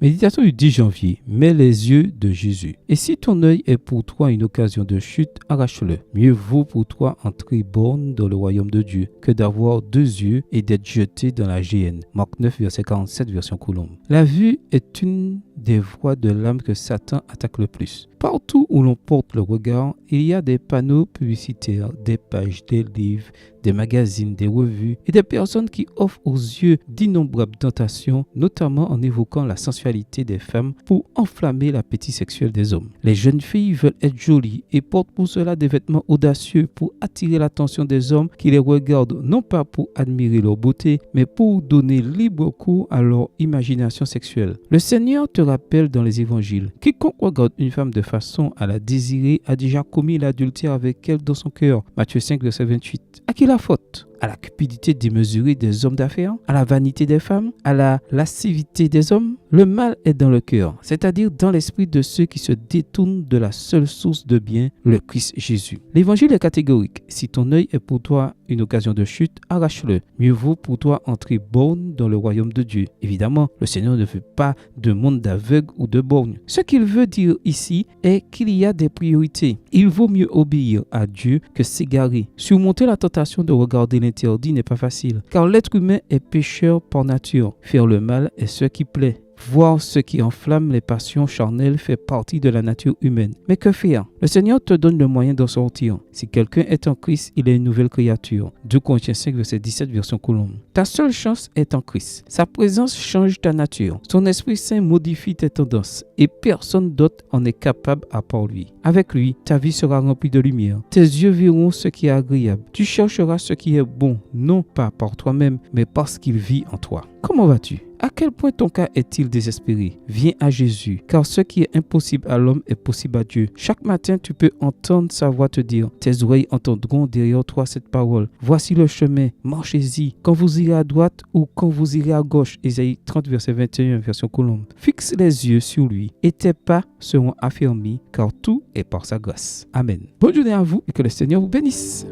Méditation du 10 janvier. Mets les yeux de Jésus. Et si ton œil est pour toi une occasion de chute, arrache-le. Mieux vaut pour toi entrer borne dans le royaume de Dieu que d'avoir deux yeux et d'être jeté dans la géhenne. Marc 9, verset 47, version Colombe. La vue est une des voies de l'âme que Satan attaque le plus. Partout où l'on porte le regard, il y a des panneaux publicitaires, des pages, des livres, des magazines, des revues et des personnes qui offrent aux yeux d'innombrables tentations, notamment en évoquant la sensualité des femmes pour enflammer l'appétit sexuel des hommes. Les jeunes filles veulent être jolies et portent pour cela des vêtements audacieux pour attirer l'attention des hommes qui les regardent non pas pour admirer leur beauté, mais pour donner libre cours à leur imagination sexuelle. Le Seigneur te rappelle dans les évangiles, quiconque regarde une femme de façon à la désirer a déjà commis l'adultère avec elle dans son cœur. Matthieu 5, verset 28. À qui la faute? À la cupidité démesurée des hommes d'affaires, à la vanité des femmes, à la lascivité des hommes. Le mal est dans le cœur, c'est-à-dire dans l'esprit de ceux qui se détournent de la seule source de bien, le Christ Jésus. L'évangile est catégorique. Si ton œil est pour toi une occasion de chute, arrache-le. Mieux vaut pour toi entrer borgne dans le royaume de Dieu. Évidemment, le Seigneur ne veut pas de monde d'aveugles ou de borgnes. Ce qu'il veut dire ici est qu'il y a des priorités. Il vaut mieux obéir à Dieu que s'égarer. Surmonter la tentation de regarder l'interdit n'est pas facile, car l'être humain est pécheur par nature. Faire le mal est ce qui plaît. Voir ce qui enflamme les passions charnelles fait partie de la nature humaine. Mais que faire? Le Seigneur te donne le moyen d'en sortir. Si quelqu'un est en Christ, il est une nouvelle créature. 2 Corinthiens 5, verset 17, version Colombe. Ta seule chance est en Christ. Sa présence change ta nature. Son Esprit Saint modifie tes tendances et personne d'autre en est capable à part lui. Avec lui, ta vie sera remplie de lumière. Tes yeux verront ce qui est agréable. Tu chercheras ce qui est bon, non pas par toi-même, mais parce qu'il vit en toi. Comment vas-tu? À quel point ton cas est-il désespéré? Viens à Jésus, car ce qui est impossible à l'homme est possible à Dieu. Chaque matin, tu peux entendre sa voix te dire, tes oreilles entendront derrière toi cette parole. Voici le chemin, marchez-y. Quand vous irez à droite ou quand vous irez à gauche. Ésaïe 30, verset 21, version Colombe. Fixe les yeux sur lui et tes pas seront affermis, car tout est par sa grâce. Amen. Bonne journée à vous et que le Seigneur vous bénisse.